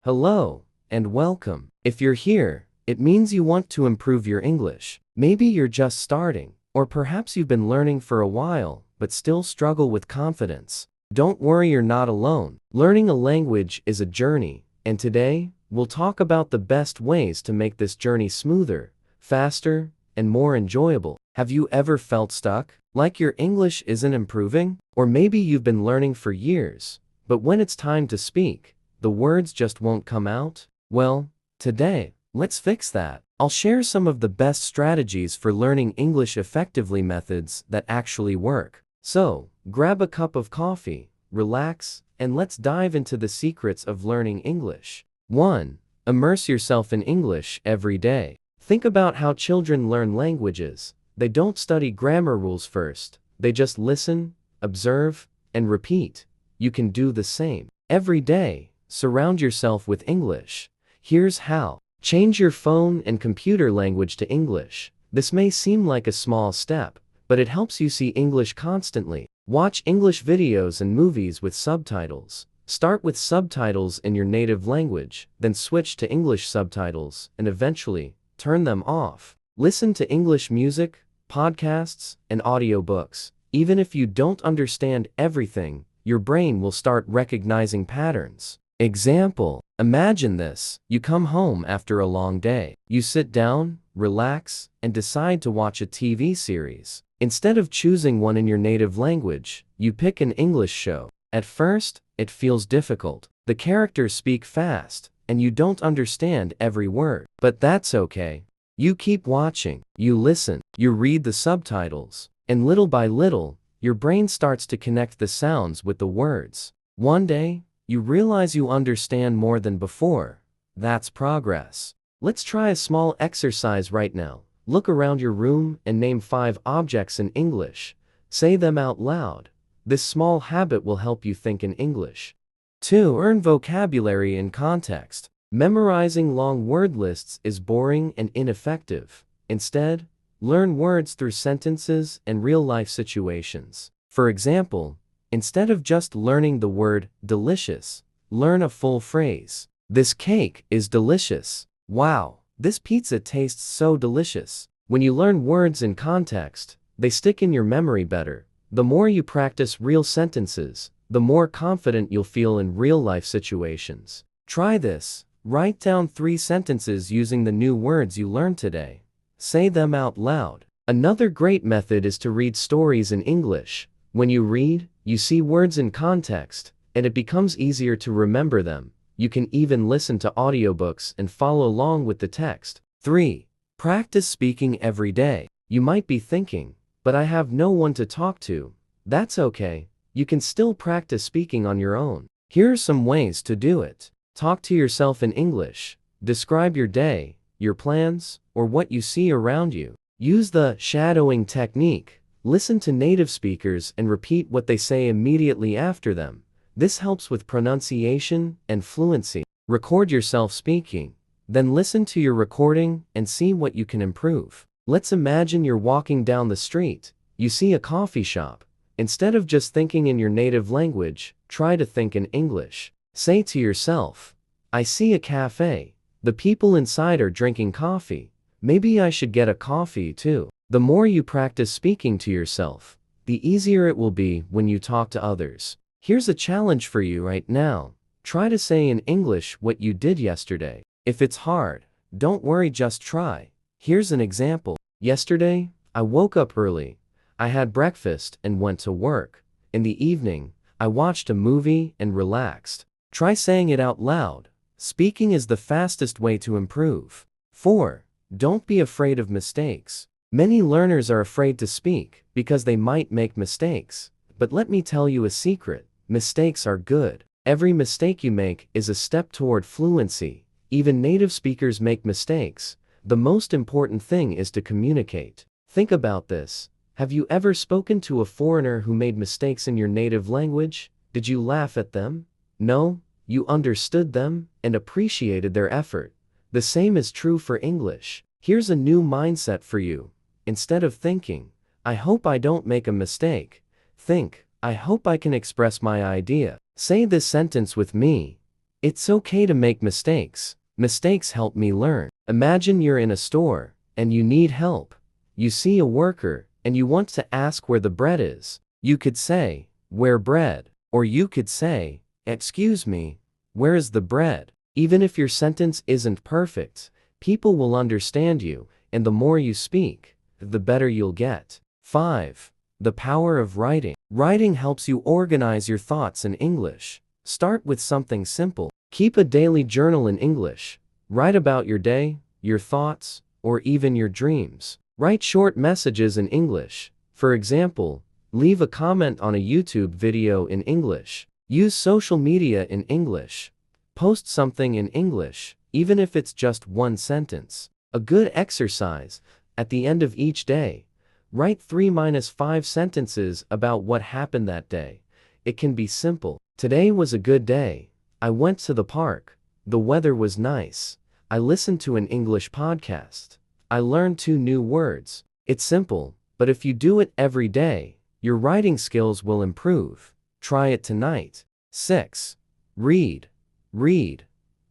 Hello, and welcome. If you're here, it means you want to improve your English. Maybe you're just starting, or perhaps you've been learning for a while, but still struggle with confidence. Don't worry, you're not alone. Learning a language is a journey, and today, we'll talk about the best ways to make this journey smoother, faster, and more enjoyable. Have you ever felt stuck? Like your English isn't improving? Or maybe you've been learning for years, but when it's time to speak, the words just won't come out? Well, today, let's fix that. I'll share some of the best strategies for learning English effectively, methods that actually work. So, grab a cup of coffee, relax, and let's dive into the secrets of learning English. 1. Immerse yourself in English every day. Think about how children learn languages. They don't study grammar rules first. They just listen, observe, and repeat. You can do the same. Every day, surround yourself with English. Here's how. Change your phone and computer language to English. This may seem like a small step, but it helps you see English constantly. Watch English videos and movies with subtitles. Start with subtitles in your native language, then switch to English subtitles, and eventually, turn them off. Listen to English music, podcasts, and audiobooks. Even if you don't understand everything, your brain will start recognizing patterns. Example: imagine this. You come home after a long day. You sit down, relax, and decide to watch a TV series. Instead of choosing one in your native language, you pick an English show. At first, it feels difficult. The characters speak fast, and you don't understand every word. But that's okay. You keep watching, you listen, you read the subtitles, and little by little, your brain starts to connect the sounds with the words. One day, you realize you understand more than before. That's progress. Let's try a small exercise right now. Look around your room and name 5 objects in English. Say them out loud. This small habit will help you think in English. 2. Earn vocabulary in context. Memorizing long word lists is boring and ineffective. Instead, learn words through sentences and real-life situations. For example, instead of just learning the word delicious, learn a full phrase. This cake is delicious. Wow, this pizza tastes so delicious. When you learn words in context, they stick in your memory better. The more you practice real sentences, the more confident you'll feel in real-life situations. Try this. Write down 3 sentences using the new words you learned today. Say them out loud. Another great method is to read stories in English. When you read, you see words in context, and it becomes easier to remember them. You can even listen to audiobooks and follow along with the text. 3. Practice speaking every day. You might be thinking, but I have no one to talk to. That's okay. You can still practice speaking on your own. Here are some ways to do it. Talk to yourself in English. Describe your day, your plans, or what you see around you. Use the shadowing technique. Listen to native speakers and repeat what they say immediately after them. This helps with pronunciation and fluency. Record yourself speaking. Then listen to your recording and see what you can improve. Let's imagine you're walking down the street. You see a coffee shop. Instead of just thinking in your native language, try to think in English. Say to yourself, I see a cafe. The people inside are drinking coffee. Maybe I should get a coffee too. The more you practice speaking to yourself, the easier it will be when you talk to others. Here's a challenge for you right now. Try to say in English what you did yesterday. If it's hard, don't worry, just try. Here's an example. Yesterday, I woke up early. I had breakfast and went to work. In the evening, I watched a movie and relaxed. Try saying it out loud. Speaking is the fastest way to improve. 4. Don't be afraid of mistakes. Many learners are afraid to speak because they might make mistakes. But let me tell you a secret. Mistakes are good. Every mistake you make is a step toward fluency. Even native speakers make mistakes. The most important thing is to communicate. Think about this. Have you ever spoken to a foreigner who made mistakes in your native language? Did you laugh at them? No, you understood them and appreciated their effort. The same is true for English. Here's a new mindset for you. Instead of thinking, I hope I don't make a mistake, think, I hope I can express my idea. Say this sentence with me. It's okay to make mistakes. Mistakes help me learn. Imagine you're in a store and you need help. You see a worker and you want to ask where the bread is. You could say, "Where bread?" Or you could say, "Excuse me, where is the bread?" Even if your sentence isn't perfect, people will understand you, and the more you speak, the better you'll get. 5. The power of writing. Writing helps you organize your thoughts in English. Start with something simple. Keep a daily journal in English. Write about your day, your thoughts, or even your dreams. Write short messages in English. For example, leave a comment on a YouTube video in English. Use social media in English. Post something in English, even if it's just one sentence. A good exercise: at the end of each day, write 3-5 sentences about what happened that day. It can be simple. Today was a good day. I went to the park. The weather was nice. I listened to an English podcast. I learned 2 new words. It's simple, but if you do it every day, your writing skills will improve. Try it tonight. 6. Read. Read.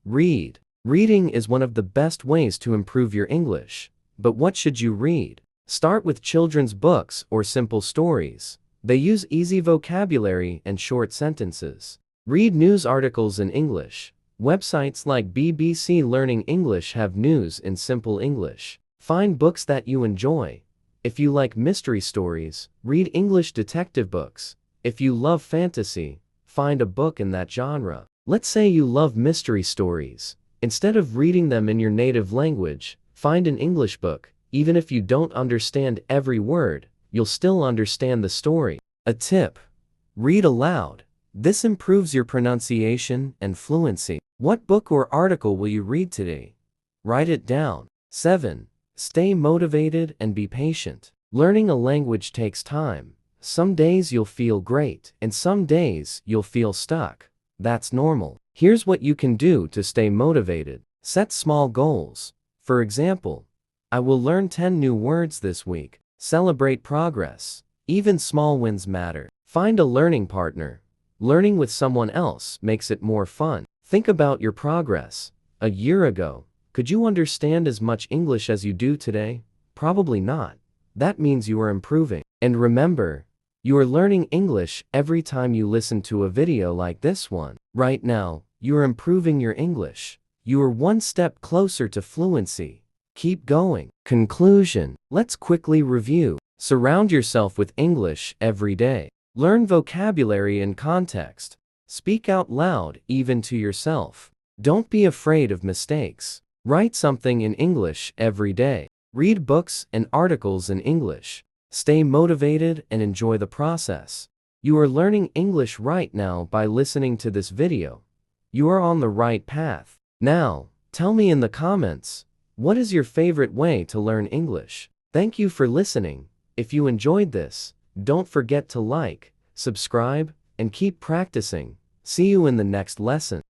Read. Reading is one of the best ways to improve your English. But what should you read? Start with children's books or simple stories. They use easy vocabulary and short sentences. Read news articles in English. Websites like BBC Learning English have news in simple English. Find books that you enjoy. If you like mystery stories, read English detective books. If you love fantasy, find a book in that genre. Let's say you love mystery stories. Instead of reading them in your native language, find an English book. Even if you don't understand every word, you'll still understand the story. A tip: read aloud. This improves your pronunciation and fluency. What book or article will you read today? Write it down. 7. Stay motivated and be patient. Learning a language takes time. Some days you'll feel great, and some days you'll feel stuck. That's normal. Here's what you can do to stay motivated. Set small goals. For example, I will learn 10 new words this week. Celebrate progress. Even small wins matter. Find a learning partner. Learning with someone else makes it more fun. Think about your progress. A year ago, could you understand as much English as you do today? Probably not. That means you are improving. And remember, you are learning English every time you listen to a video like this one. Right now, you are improving your English. You are one step closer to fluency. Keep going. Conclusion. Let's quickly review. Surround yourself with English every day. Learn vocabulary and context. Speak out loud, even to yourself. Don't be afraid of mistakes. Write something in English every day. Read books and articles in English. Stay motivated and enjoy the process. You are learning English right now by listening to this video. You are on the right path. Now, tell me in the comments, what is your favorite way to learn English? Thank you for listening. If you enjoyed this, don't forget to like, subscribe, and keep practicing. See you in the next lesson.